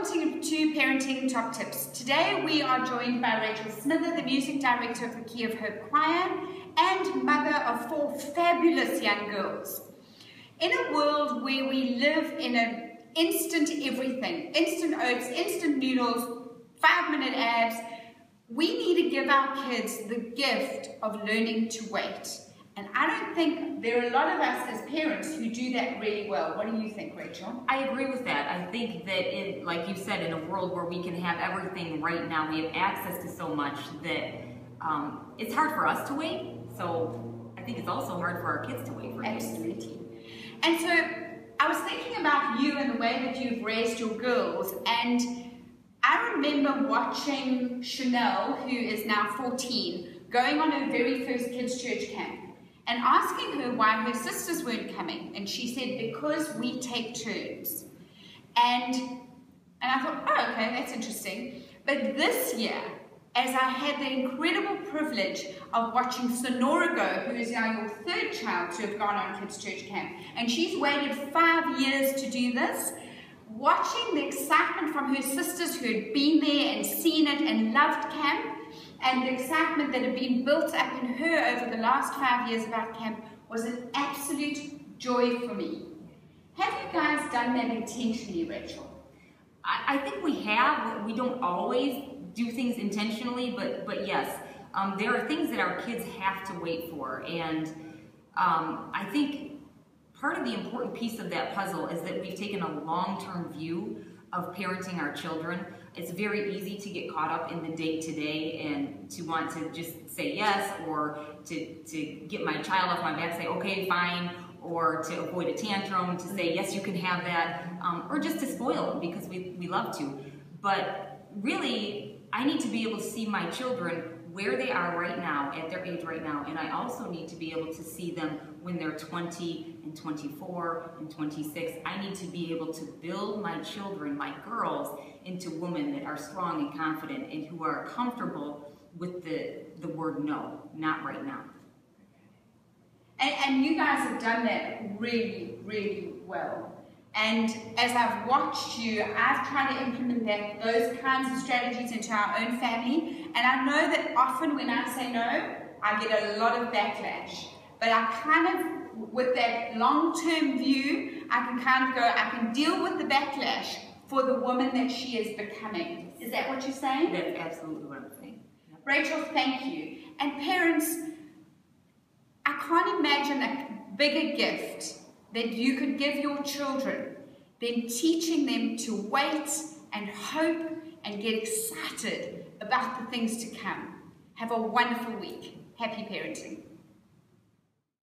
to Parenting Top Tips. Today we are joined by Rachel Smither, the music director of the Key of Hope Choir and mother of 4 fabulous young girls. In a world where we live in an instant everything, instant oats, instant noodles, 5-minute abs, we need to give our kids the gift of learning to wait. And I don't think there are a lot of us as parents who do that really well. What do you think, Rachel? I agree with that. I think that, like you said, in a world where we can have everything right now, we have access to so much that it's hard for us to wait. So I think it's also hard for our kids to wait for it. Absolutely. And so I was thinking about you and the way that you've raised your girls, and I remember watching Chanel, who is now 14, going on her very first kids' church camp, and asking her why her sisters weren't coming. And she said, because we take turns. And I thought, oh, okay, that's interesting. But this year, as I had the incredible privilege of watching Sonora go, who is now your 3rd child to have gone on kids' church camp, and she's waited 5 years to do this, watching the excitement from her sisters who had been there and seen it and loved camp, and the excitement that had been built up in her over the last 5 years about camp was an absolute joy for me. Have you guys done that intentionally, Rachel? I think we have. We don't always do things intentionally, but yes, there are things that our kids have to wait for. And I think part of the important piece of that puzzle is that we've taken a long-term view of parenting our children. It's very easy to get caught up in the day-to-day and to want to just say yes, or to get my child off my back, say, okay, fine, or to avoid a tantrum, to say, yes, you can have that, or just to spoil them because we love to. But really, I need to be able to see my children where they are right now, at their age right now, and I also need to be able to see them when they're 20 and 24 and 26. I need to be able to build my children, my girls, into women that are strong and confident and who are comfortable with the word no, not right now. And you guys have done that really, really well. And as I've watched you, I've tried to implement those kinds of strategies into our own family. And I know that often when I say no, I get a lot of backlash. But I kind of, with that long-term view, I can kind of go, I can deal with the backlash for the woman that she is becoming. Is that what you're saying? That's absolutely what I'm saying. Yep. Rachel, thank you. And parents, I can't imagine a bigger gift that you could give your children than teaching them to wait and hope and get excited about the things to come. Have a wonderful week. Happy parenting.